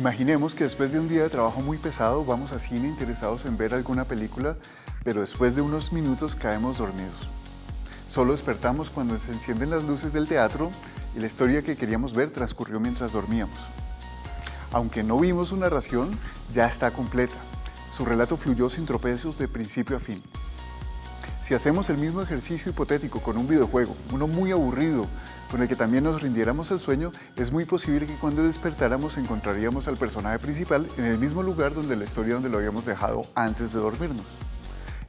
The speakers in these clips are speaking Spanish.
Imaginemos que después de un día de trabajo muy pesado vamos a cine interesados en ver alguna película, pero después de unos minutos caemos dormidos. Solo despertamos cuando se encienden las luces del teatro y la historia que queríamos ver transcurrió mientras dormíamos. Aunque no vimos su narración, ya está completa. Su relato fluyó sin tropiezos de principio a fin. Si hacemos el mismo ejercicio hipotético con un videojuego, uno muy aburrido, con el que también nos rindiéramos el sueño, es muy posible que cuando despertáramos encontraríamos al personaje principal en el mismo lugar donde la historia donde lo habíamos dejado antes de dormirnos,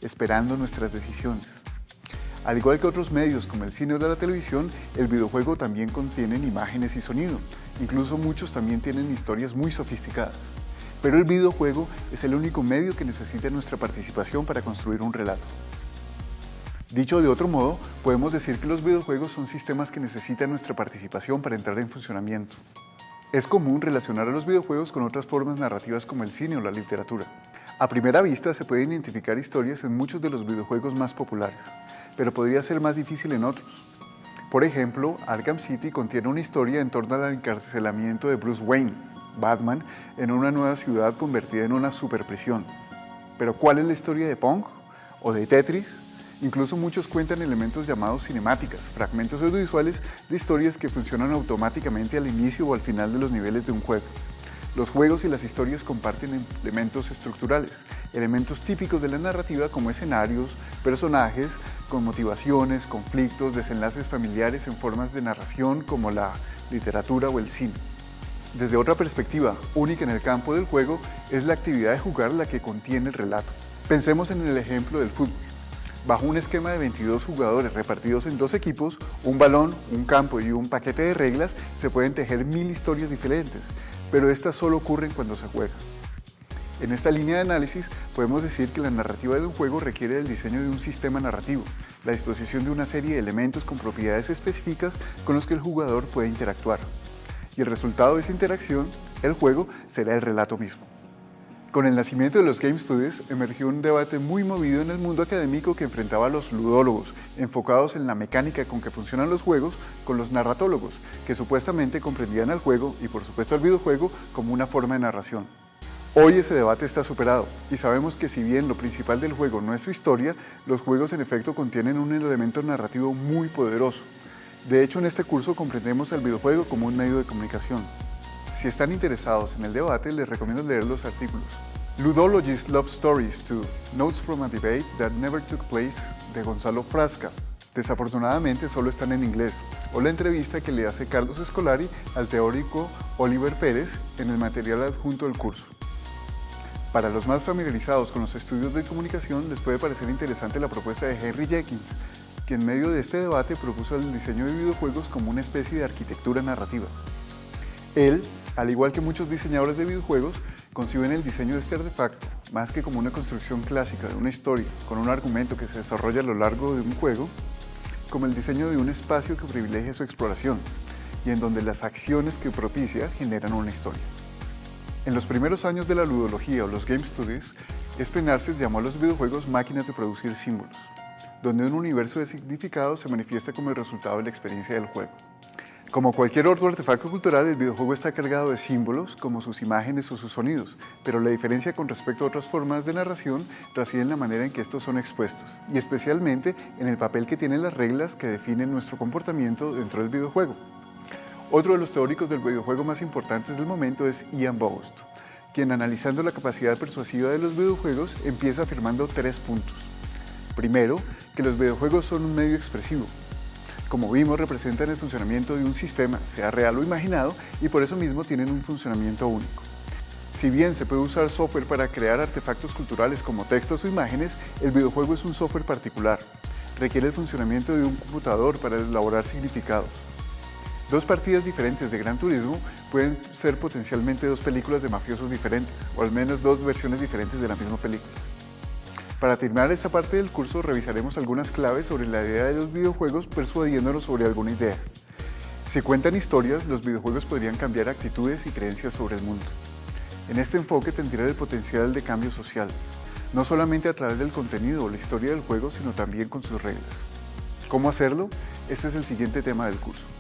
esperando nuestras decisiones. Al igual que otros medios como el cine o la televisión, el videojuego también contienen imágenes y sonido. Incluso muchos también tienen historias muy sofisticadas. Pero el videojuego es el único medio que necesita nuestra participación para construir un relato. Dicho de otro modo, podemos decir que los videojuegos son sistemas que necesitan nuestra participación para entrar en funcionamiento. Es común relacionar a los videojuegos con otras formas narrativas como el cine o la literatura. A primera vista se pueden identificar historias en muchos de los videojuegos más populares, pero podría ser más difícil en otros. Por ejemplo, Arkham City contiene una historia en torno al encarcelamiento de Bruce Wayne, Batman, en una nueva ciudad convertida en una superprisión. Pero ¿cuál es la historia de Pong? ¿O de Tetris? Incluso muchos cuentan elementos llamados cinemáticas, fragmentos audiovisuales de historias que funcionan automáticamente al inicio o al final de los niveles de un juego. Los juegos y las historias comparten elementos estructurales, elementos típicos de la narrativa como escenarios, personajes, con motivaciones, conflictos, desenlaces familiares en formas de narración como la literatura o el cine. Desde otra perspectiva, única en el campo del juego, es la actividad de jugar la que contiene el relato. Pensemos en el ejemplo del fútbol. Bajo un esquema de 22 jugadores repartidos en dos equipos, un balón, un campo y un paquete de reglas, se pueden tejer 1000 historias diferentes, pero estas solo ocurren cuando se juega. En esta línea de análisis, podemos decir que la narrativa de un juego requiere del diseño de un sistema narrativo, la disposición de una serie de elementos con propiedades específicas con los que el jugador puede interactuar. Y el resultado de esa interacción, el juego, será el relato mismo. Con el nacimiento de los Game Studies, emergió un debate muy movido en el mundo académico que enfrentaba a los ludólogos, enfocados en la mecánica con que funcionan los juegos, con los narratólogos, que supuestamente comprendían al juego y por supuesto al videojuego como una forma de narración. Hoy ese debate está superado y sabemos que si bien lo principal del juego no es su historia, los juegos en efecto contienen un elemento narrativo muy poderoso. De hecho, en este curso comprendemos el videojuego como un medio de comunicación. Si están interesados en el debate, les recomiendo leer los artículos Ludologists Love Stories 2, Notes from a Debate That Never Took Place, de Gonzalo Frasca. Desafortunadamente solo están en inglés, o la entrevista que le hace Carlos Escolari al teórico Oliver Pérez en el material adjunto del curso. Para los más familiarizados con los estudios de comunicación, les puede parecer interesante la propuesta de Henry Jenkins, que en medio de este debate propuso el diseño de videojuegos como una especie de arquitectura narrativa. Él, al igual que muchos diseñadores de videojuegos, conciben el diseño de este artefacto, más que como una construcción clásica de una historia, con un argumento que se desarrolla a lo largo de un juego, como el diseño de un espacio que privilegia su exploración, y en donde las acciones que propicia generan una historia. En los primeros años de la ludología o los Game Studies, Espen Arces llamó a los videojuegos máquinas de producir símbolos, donde un universo de significados se manifiesta como el resultado de la experiencia del juego. Como cualquier otro artefacto cultural, el videojuego está cargado de símbolos, como sus imágenes o sus sonidos, pero la diferencia con respecto a otras formas de narración reside en la manera en que estos son expuestos, y especialmente en el papel que tienen las reglas que definen nuestro comportamiento dentro del videojuego. Otro de los teóricos del videojuego más importantes del momento es Ian Bogost, quien analizando la capacidad persuasiva de los videojuegos empieza afirmando 3 puntos. Primero, que los videojuegos son un medio expresivo. Como vimos, representan el funcionamiento de un sistema, sea real o imaginado, y por eso mismo tienen un funcionamiento único. Si bien se puede usar software para crear artefactos culturales como textos o imágenes, el videojuego es un software particular. Requiere el funcionamiento de un computador para elaborar significados. Dos partidas diferentes de Gran Turismo pueden ser potencialmente 2 películas de mafiosos diferentes, o al menos 2 versiones diferentes de la misma película. Para terminar esta parte del curso, revisaremos algunas claves sobre la idea de los videojuegos persuadiéndonos sobre alguna idea. Si cuentan historias, los videojuegos podrían cambiar actitudes y creencias sobre el mundo. En este enfoque tendría el potencial de cambio social, no solamente a través del contenido o la historia del juego, sino también con sus reglas. ¿Cómo hacerlo? Este es el siguiente tema del curso.